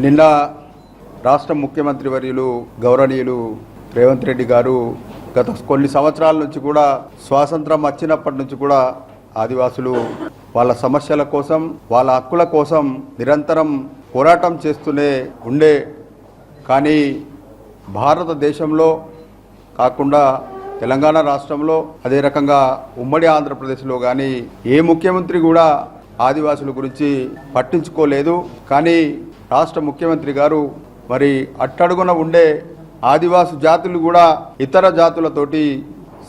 నిన్న రాష్ట్ర ముఖ్యమంత్రి వర్యులు గౌరవనీయులు రేవంత్ రెడ్డి గారు గత కొన్ని సంవత్సరాల నుంచి కూడా స్వాతంత్రం వచ్చినప్పటి నుంచి కూడా ఆదివాసులు వాళ్ళ సమస్యల కోసం వాళ్ళ హక్కుల కోసం నిరంతరం పోరాటం చేస్తూనే ఉండే కానీ భారతదేశంలో కాకుండా తెలంగాణ రాష్ట్రంలో అదే రకంగా ఉమ్మడి ఆంధ్రప్రదేశ్లో కానీ ఏ ముఖ్యమంత్రి కూడా ఆదివాసుల గురించి పట్టించుకోలేదు. కానీ రాష్ట్ర ముఖ్యమంత్రి గారు మరి అట్టడుగున ఉండే ఆదివాసి జాతులు కూడా ఇతర జాతులతోటి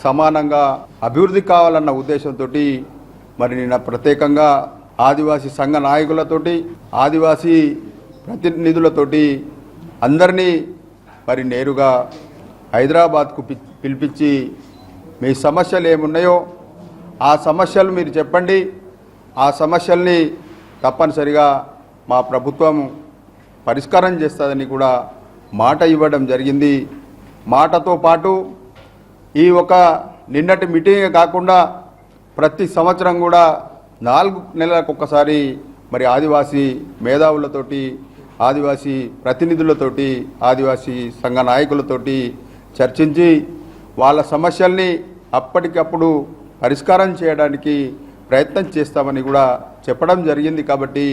సమానంగా అభివృద్ధి కావాలన్న ఉద్దేశంతో మరి నిన్న ప్రత్యేకంగా ఆదివాసీ సంఘ నాయకులతోటి ఆదివాసీ ప్రతినిధులతోటి అందరినీ మరి నేరుగా హైదరాబాద్కు పిలిపించి మీ సమస్యలు ఏమున్నాయో ఆ సమస్యలు మీరు చెప్పండి, ఆ సమస్యల్ని తప్పనిసరిగా మా ప్రభుత్వం పరిష్కారం చేస్తుందని కూడా మాట ఇవ్వడం జరిగింది. మాటతో పాటు ఈ ఒక నిన్నటి మీటింగే కాకుండా ప్రతి సంవత్సరం కూడా 4 నెలలకు ఒక్కసారి మరి ఆదివాసీ మేధావులతోటి ఆదివాసీ ప్రతినిధులతోటి ఆదివాసీ సంఘ నాయకులతోటి చర్చించి వాళ్ళ సమస్యల్ని అప్పటికప్పుడు పరిష్కారం చేయడానికి ప్రయత్నం చేస్తామని కూడా చెప్పడం జరిగింది. కాబట్టి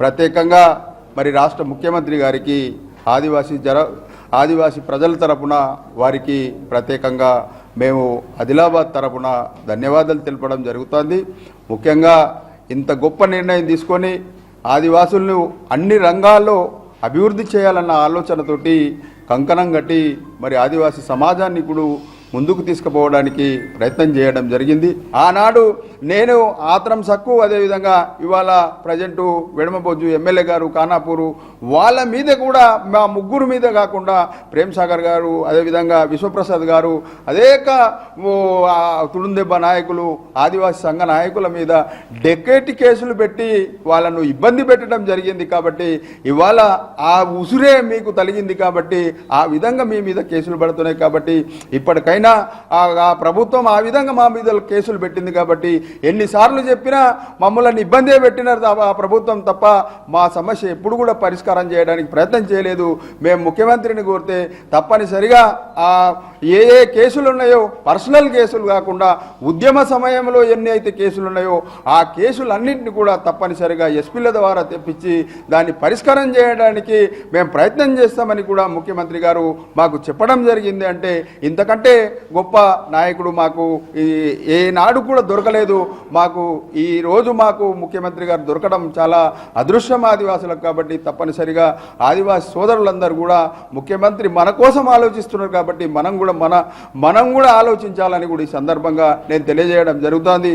ప్రత్యేకంగా మరి రాష్ట్ర ముఖ్యమంత్రి గారికి ఆదివాసీ ప్రజల తరపున వారికి ప్రత్యేకంగా మేము ఆదిలాబాద్ తరపున ధన్యవాదాలు తెలపడం జరుగుతుంది. ముఖ్యంగా ఇంత గొప్ప నిర్ణయం తీసుకొని ఆదివాసులను అన్ని రంగాల్లో అభివృద్ధి చేయాలన్న ఆలోచనతోటి కంకణం కట్టి మరి ఆదివాసీ సమాజాన్ని కూడా ముందుకు తీసుకుపోవడానికి ప్రయత్నం చేయడం జరిగింది. ఆనాడు నేను ఆత్రం సక్కు అదేవిధంగా ఇవాళ ప్రజెంటు వెడమబొజ్జు ఎమ్మెల్యే గారు కానాపూరు వాళ్ళ మీద కూడా మా ముగ్గురు మీద కాకుండా ప్రేమ్ సాగర్ గారు అదేవిధంగా విశ్వప్రసాద్ గారు అనేక తుడుందెబ్బ నాయకులు ఆదివాసీ సంఘ నాయకుల మీద డెకేటి కేసులు పెట్టి వాళ్ళను ఇబ్బంది పెట్టడం జరిగింది. కాబట్టి ఇవాళ ఆ ఉసురే మీకు తలిగింది కాబట్టి ఆ విధంగా మీ మీద కేసులు పడుతున్నాయి. కాబట్టి ఇప్పటికైనా ఆ ప్రభుత్వం ఆ విధంగా మా మీద కేసులు పెట్టింది. కాబట్టి ఎన్నిసార్లు చెప్పినా మమ్మల్ని ఇబ్బంది పెట్టినారు ఆ ప్రభుత్వం తప్ప మా సమస్య ఎప్పుడు కూడా పరిష్కారం చేయడానికి ప్రయత్నం చేయలేదు. మేము ముఖ్యమంత్రిని కోరితే తప్పనిసరిగా ఏ కేసులు ఉన్నాయో పర్సనల్ కేసులు కాకుండా ఉద్యమ సమయంలో ఎన్ని అయితే కేసులు ఉన్నాయో ఆ కేసులన్నింటినీ కూడా తప్పనిసరిగా ఎస్పీల ద్వారా తెప్పించి దాన్ని పరిష్కారం చేయడానికి మేము ప్రయత్నం చేస్తామని కూడా ముఖ్యమంత్రి గారు మాకు చెప్పడం జరిగింది. అంటే ఇంతకంటే గొప్ప నాయకుడు మాకు ఏనాడు కూడా దొరకలేదు. మాకు ఈ రోజు మాకు ముఖ్యమంత్రి గారు దొరకడం చాలా అదృష్టం ఆదివాసులకు. కాబట్టి తప్పనిసరిగా ఆదివాసీ సోదరులందరూ కూడా ముఖ్యమంత్రి మన కోసం ఆలోచిస్తున్నారు కాబట్టి మనం కూడా ఆలోచించాలని కూడా ఈ సందర్భంగా నేను తెలియజేయడం జరుగుతుంది.